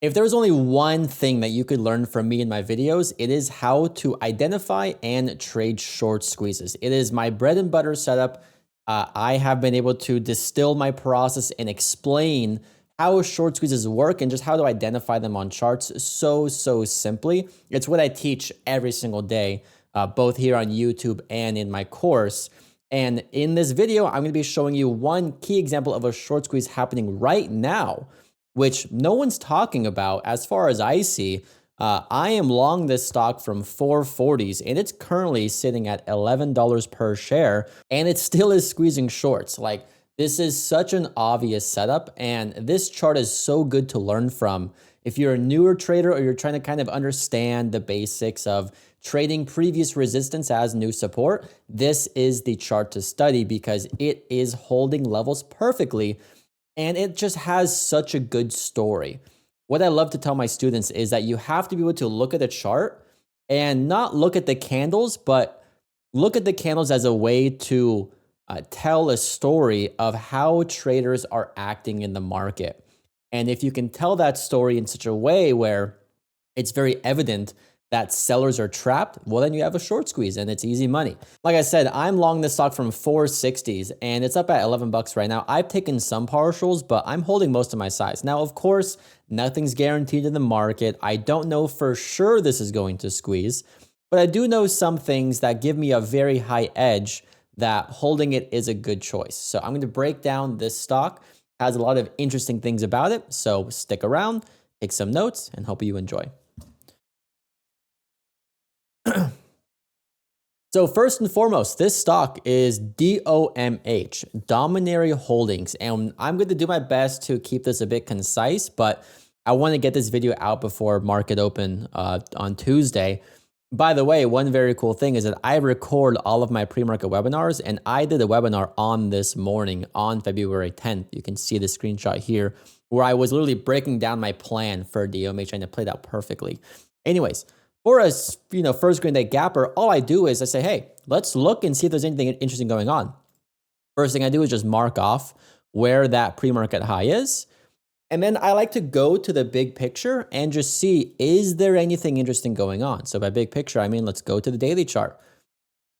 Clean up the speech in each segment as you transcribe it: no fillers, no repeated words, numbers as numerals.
If there was only one thing that you could learn from me in my videos, it is how to identify and trade short squeezes. It is my bread and butter setup. I have been able to distill my process and explain how short squeezes work and just how to identify them on charts so simply. It's what I teach every single day, both here on YouTube and in my course. And in this video, I'm going to be showing you one key example of a short squeeze happening right now, which no one's talking about as far as I see. I am long this stock from 440s and it's currently sitting at $11 per share and it still is squeezing shorts. Like, this is such an obvious setup and this chart is so good to learn from. If you're a newer trader or you're trying to kind of understand the basics of trading previous resistance as new support, this is the chart to study because it is holding levels perfectly. And it just has such a good story. What I love to tell my students is that you have to be able to look at the chart and not look at the candles, but look at the candles as a way to tell a story of how traders are acting in the market. And if you can tell that story in such a way where it's very evident that sellers are trapped, well, then you have a short squeeze and it's easy money. Like I said, I'm long this stock from 460s and it's up at 11 bucks right now. I've taken some partials, but I'm holding most of my size. Now, of course, nothing's guaranteed in the market. I don't know for sure this is going to squeeze, but I do know some things that give me a very high edge that holding it is a good choice. So I'm going to break down this stock. It has a lot of interesting things about it. So stick around, take some notes, and hope you enjoy. So first and foremost, this stock is DOMH, Dominary Holdings, and I'm going to do my best to keep this a bit concise, but I want to get this video out before market open on Tuesday. By the way, one very cool thing is that I record all of my pre-market webinars, and I did a webinar on this morning on February 10th. You can see the screenshot here where I was literally breaking down my plan for DOMH, and it played out perfectly. Anyways, for a first green day gapper, all I do is I say, hey, let's look and see if there's anything interesting going on. First thing I do is just mark off where that pre-market high is. And then I like to go to the big picture and just see, is there anything interesting going on? So by big picture, I mean, let's go to the daily chart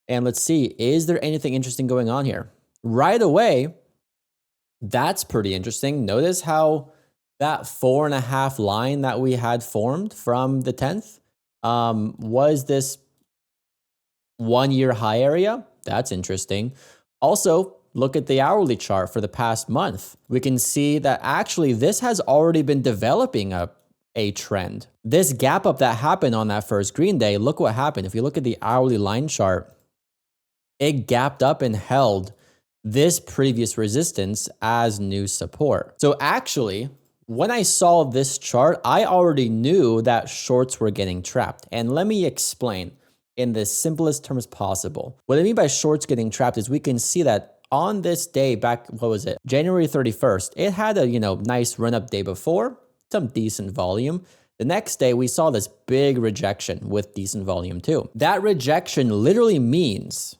and let's see, is there anything interesting going on here? Right away, that's pretty interesting. Notice how that 4.5 line that we had formed from the 10th, was this 1 year high area? That's interesting. Also, look at the hourly chart for the past month. We can see that actually this has already been developing a trend. This gap up that happened on that first green day, look what happened. If you look at the hourly line chart, it gapped up and held this previous resistance as new support. So actually, when I saw this chart, I already knew that shorts were getting trapped. And let me explain in the simplest terms possible. What I mean by shorts getting trapped is we can see that on this day back, what was it? January 31st, it had a, nice run up day before, some decent volume. The next day we saw this big rejection with decent volume too. That rejection literally means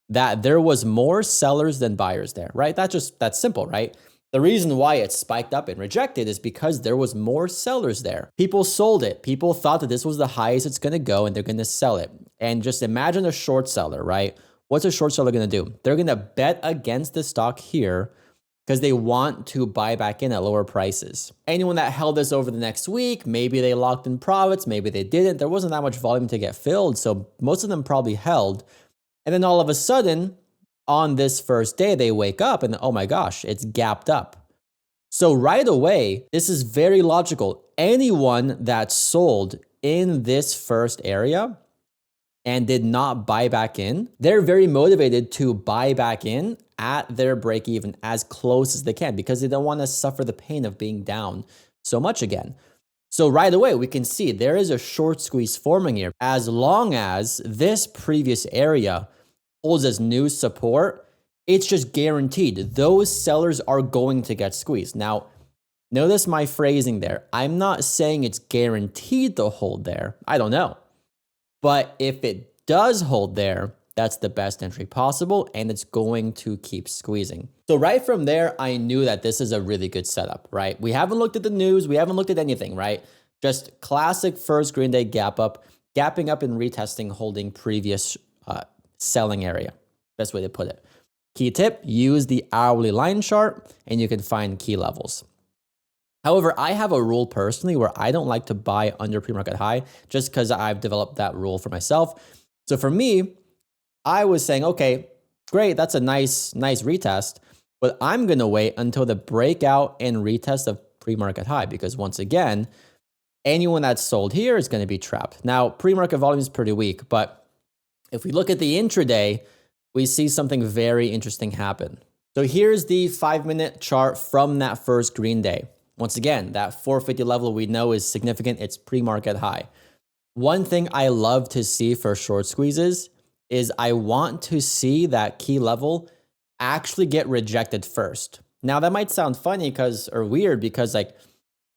that there was more sellers than buyers there, right? That's simple, right? The reason why it spiked up and rejected is because there was more sellers there. People sold it. People thought that this was the highest it's going to go and they're going to sell it. And just imagine a short seller, right? What's a short seller going to do? They're going to bet against the stock here because they want to buy back in at lower prices. Anyone that held this over the next week, maybe they locked in profits, maybe they didn't. There wasn't that much volume to get filled, so most of them probably held. And then all of a sudden, on this first day, they wake up and, oh my gosh, it's gapped up. So right away, this is very logical. Anyone that sold in this first area and did not buy back in, they're very motivated to buy back in at their break even as close as they can because they don't want to suffer the pain of being down so much again. So right away, we can see there is a short squeeze forming here. As long as this previous area holds as new support, it's just guaranteed. Those sellers are going to get squeezed. Now, notice my phrasing there. I'm not saying it's guaranteed to hold there. I don't know. But if it does hold there, that's the best entry possible, and it's going to keep squeezing. So right from there, I knew that this is a really good setup, right? We haven't looked at the news. We haven't looked at anything, right? Just classic first green day gap up, gapping up and retesting, holding previous selling area. Best way to put it. Key tip, use the hourly line chart and you can find key levels. However, I have a rule personally where I don't like to buy under pre-market high just because I've developed that rule for myself. So for me, I was saying, okay, great, that's a nice retest, but I'm going to wait until the breakout and retest of pre-market high because once again, anyone that's sold here is going to be trapped. Now, pre-market volume is pretty weak, but if we look at the intraday, we see something very interesting happen. So here's the 5-minute chart from that first green day. Once again, that 450 level we know is significant. It's pre-market high. One thing I love to see for short squeezes is I want to see that key level actually get rejected first. Now that might sound funny or weird because like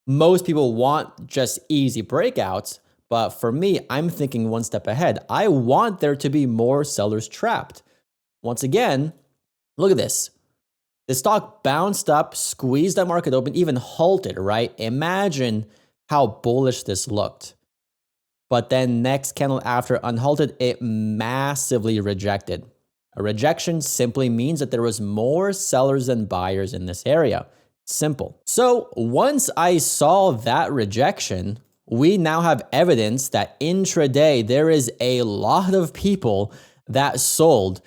most people want just easy breakouts, but for me, I'm thinking one step ahead. I want there to be more sellers trapped. Once again, look at this. The stock bounced up, squeezed that market open, even halted, right? Imagine how bullish this looked. But then next candle after unhalted, it massively rejected. A rejection simply means that there was more sellers than buyers in this area. Simple. So once I saw that rejection, we now have evidence that intraday, there is a lot of people that sold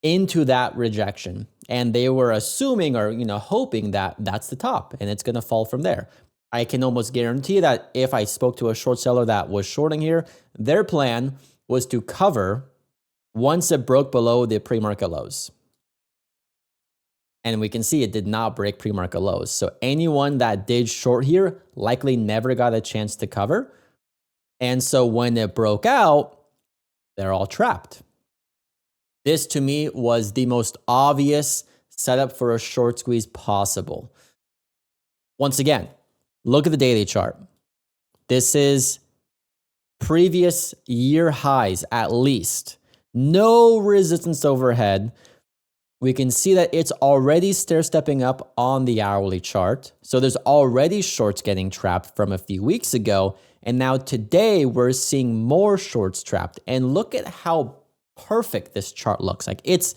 into that rejection. And they were assuming or, hoping that that's the top and it's going to fall from there. I can almost guarantee that if I spoke to a short seller that was shorting here, their plan was to cover once it broke below the pre-market lows. And we can see it did not break pre-market lows. So anyone that did short here likely never got a chance to cover. And so when it broke out, they're all trapped. This to me was the most obvious setup for a short squeeze possible. Once again, look at the daily chart. This is previous year highs at least. No resistance overhead. We can see that it's already stair-stepping up on the hourly chart. So there's already shorts getting trapped from a few weeks ago. And now today we're seeing more shorts trapped. And look at how perfect this chart looks like. It's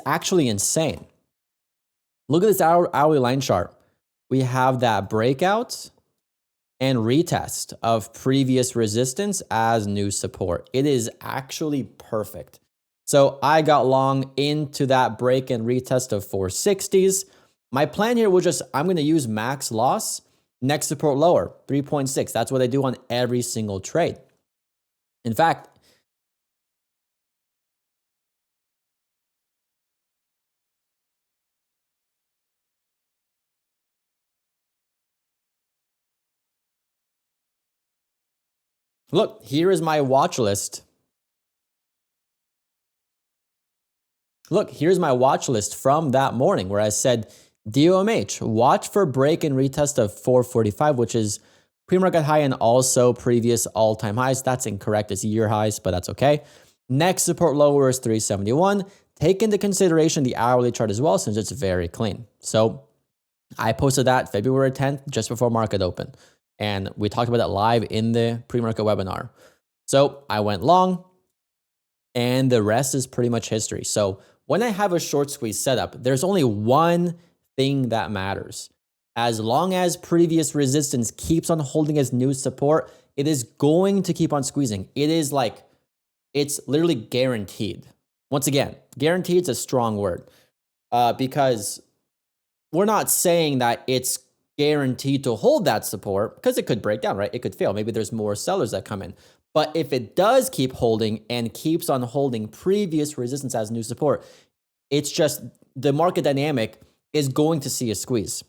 actually insane. Look at this hourly line chart. We have that breakout and retest of previous resistance as new support. It is actually perfect. So I got long into that break and retest of 460s. My plan here was I'm going to use max loss, next support lower, 3.6. That's what I do on every single trade. In fact, look, here is my watch list. Look, here's my watch list from that morning where I said, DOMH, watch for break and retest of 445, which is pre-market high and also previous all-time highs. That's incorrect. It's year highs, but that's okay. Next support lower is 371. Take into consideration the hourly chart as well, since it's very clean. So I posted that February 10th, just before market open. And we talked about that live in the pre-market webinar. So I went long and the rest is pretty much history. So when I have a short squeeze setup, there's only one thing that matters. As long as previous resistance keeps on holding as new support, it is going to keep on squeezing. It's literally guaranteed. Once again, guaranteed is a strong word because we're not saying that it's guaranteed to hold that support because it could break down, right? It could fail. Maybe there's more sellers that come in. But if it does keep holding and keeps on holding previous resistance as new support, it's just the market dynamic is going to see a squeeze.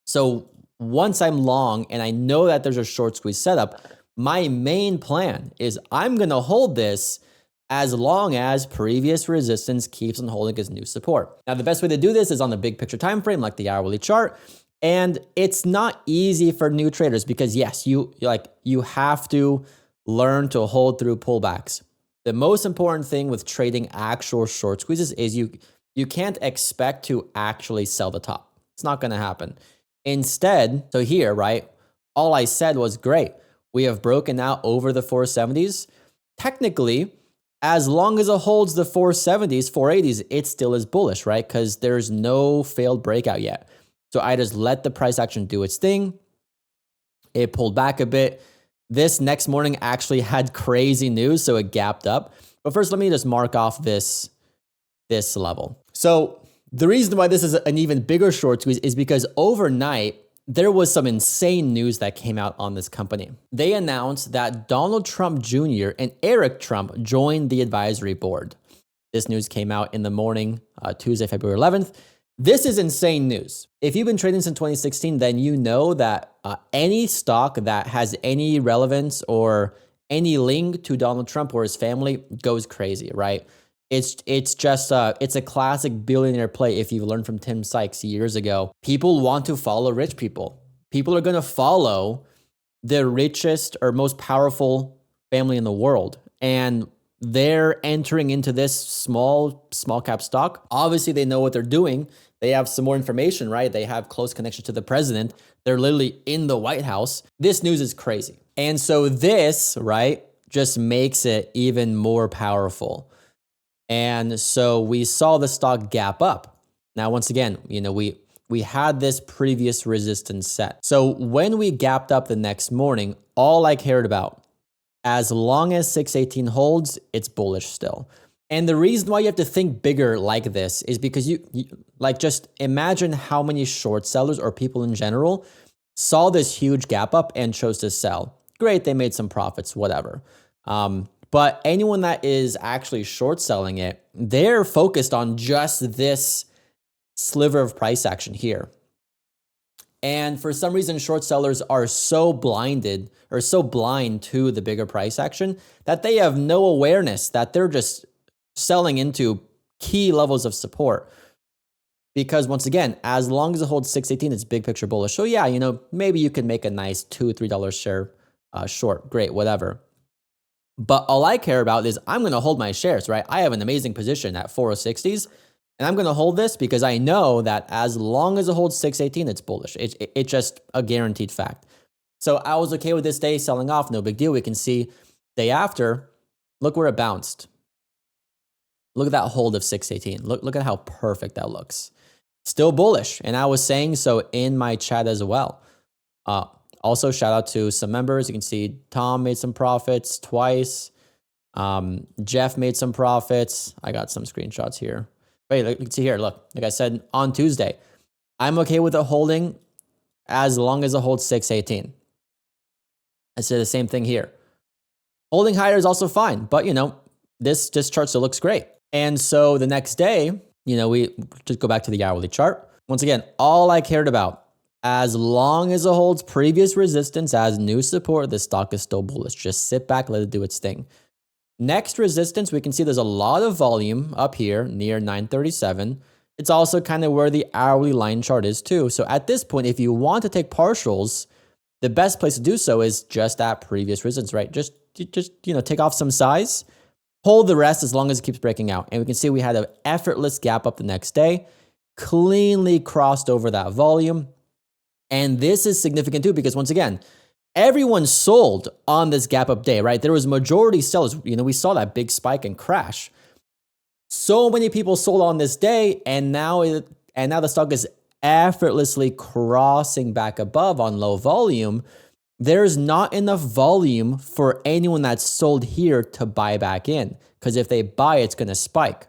So once I'm long and I know that there's a short squeeze setup, my main plan is I'm going to hold this as long as previous resistance keeps on holding as new support. Now, the best way to do this is on the big picture time frame, like the hourly chart. And it's not easy for new traders because yes, you have to learn to hold through pullbacks. The most important thing with trading actual short squeezes is you can't expect to actually sell the top. It's not going to happen. Instead, so here, right, all I said was great. We have broken out over the 470s. Technically, as long as it holds the 470s, 480s, it still is bullish, right? Because there's no failed breakout yet. So I just let the price action do its thing. It pulled back a bit. This next morning actually had crazy news, so it gapped up. But first, let me just mark off this level. So the reason why this is an even bigger short squeeze is because overnight, there was some insane news that came out on this company. They announced that Donald Trump Jr. and Eric Trump joined the advisory board. This news came out in the morning, Tuesday, February 11th. This is insane news. If you've been trading since 2016, then you know that any stock that has any relevance or any link to Donald Trump or his family goes crazy, right? It's just it's a classic billionaire play. If you've learned from Tim Sykes years ago, people want to follow rich people. People are going to follow the richest or most powerful family in the world. And they're entering into this small cap stock. Obviously, they know what they're doing. They have some more information, right? They have close connection to the president. They're literally in the White House. This news is crazy. And so this, right, just makes it even more powerful. And so we saw the stock gap up. Now, once again, we had this previous resistance set. So when we gapped up the next morning, all I cared about, as long as 618 holds, it's bullish still. And the reason why you have to think bigger like this is because you like, just imagine how many short sellers or people in general saw this huge gap up and chose to sell. Great, they made some profits, whatever. But anyone that is actually short selling it, they're focused on just this sliver of price action here. And for some reason, short sellers are so blinded or so blind to the bigger price action that they have no awareness that they're just selling into key levels of support. Because once again, as long as it holds 618, it's big picture bullish. So yeah, maybe you can make a nice $2 or $3 share short. Great, whatever. But all I care about is I'm going to hold my shares, right? I have an amazing position at 406s, and I'm going to hold this because I know that as long as it holds 618, it's bullish. It's just a guaranteed fact. So I was okay with this day selling off, no big deal. We can see day after, look where it bounced. Look at that hold of 618. Look at how perfect that looks. Still bullish, and I was saying so in my chat as well. Also, shout out to some members. You can see Tom made some profits twice. Jeff made some profits. I got some screenshots here. Wait, you can see here. Look, like I said on Tuesday, I'm okay with it holding as long as it holds 618. I said the same thing here. Holding higher is also fine, but this chart still looks great. And so the next day, we just go back to the hourly chart. Once again, all I cared about, as long as it holds previous resistance as new support, the stock is still bullish. Just sit back, let it do its thing. Next resistance, we can see there's a lot of volume up here near 937. It's also kind of where the hourly line chart is too. So at this point, if you want to take partials, the best place to do so is just at previous resistance, right? Just take off some size, hold the rest as long as it keeps breaking out. And we can see we had an effortless gap up the next day, cleanly crossed over that volume. And this is significant too, because once again, everyone sold on this gap up day, right? There was majority sellers. We saw that big spike and crash. So many people sold on this day, and now the stock is effortlessly crossing back above on low volume. There's not enough volume for anyone that's sold here to buy back in, because if they buy, it's going to spike.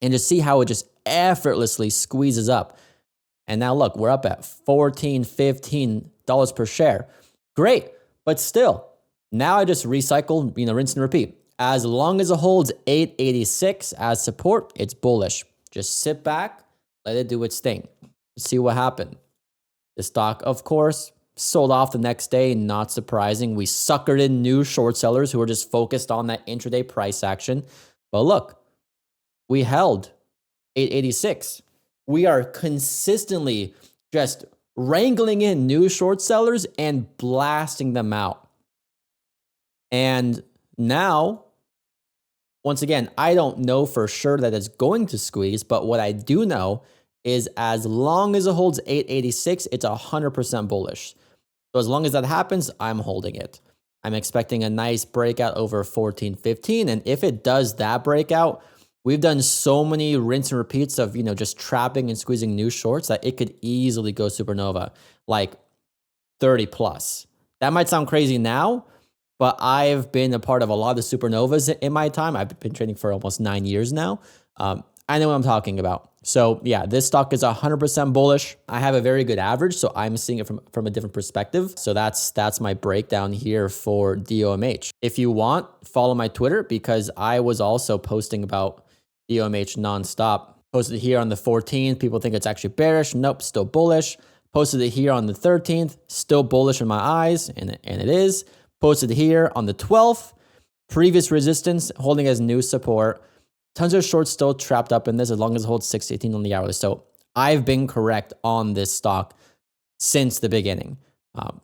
And to see how it just effortlessly squeezes up. And now look, we're up at $14, $15 per share. Great, but still, now I just recycle, rinse and repeat. As long as it holds 886 as support, it's bullish. Just sit back, let it do its thing. See what happened. The stock, of course, sold off the next day, not surprising. We suckered in new short sellers who were just focused on that intraday price action. But look, we held 886. We are consistently just wrangling in new short sellers and blasting them out. And now Once again, I don't know for sure that it's going to squeeze, but what I do know is as long as it holds 886, it's 100% bullish. So as long as that happens, I'm holding it. I'm expecting a nice breakout over 1415. And if it does that breakout, we've done so many rinse and repeats of, just trapping and squeezing new shorts that it could easily go supernova, like 30 plus. That might sound crazy now, but I've been a part of a lot of supernovas in my time. I've been trading for almost 9 years now. I know what I'm talking about. So yeah, this stock is 100% bullish. I have a very good average, so I'm seeing it from a different perspective. So that's my breakdown here for DOMH. If you want, follow my Twitter because I was also posting about DOMH nonstop. Posted it here on the 14th. People think it's actually bearish. Nope, still bullish. Posted it here on the 13th. Still bullish in my eyes, and it is. Posted it here on the 12th. Previous resistance holding as new support. Tons of shorts still trapped up in this as long as it holds 618 on the hourly. So I've been correct on this stock since the beginning.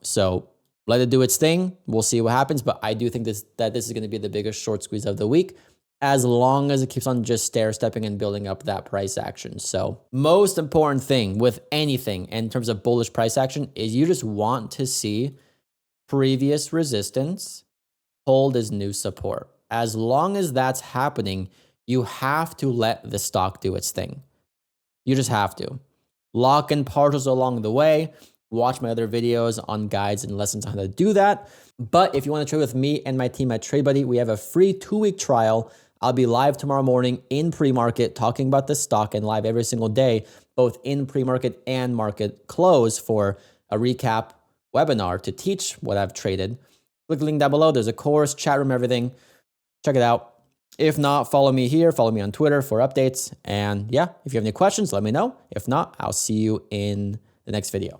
So let it do its thing. We'll see what happens. But I do think that this is going to be the biggest short squeeze of the week as long as it keeps on just stair-stepping and building up that price action. So most important thing with anything in terms of bullish price action is you just want to see previous resistance hold as new support. As long as that's happening, you have to let the stock do its thing. You just have to. Lock in partials along the way. Watch my other videos on guides and lessons on how to do that. But if you want to trade with me and my team at TradeBuddy, we have a free 2-week trial. I'll be live tomorrow morning in pre-market talking about this stock and live every single day, both in pre-market and market close for a recap webinar to teach what I've traded. Click the link down below. There's a course, chat room, everything. Check it out. If not, follow me here. Follow me on Twitter for updates. And yeah, if you have any questions, let me know. If not, I'll see you in the next video.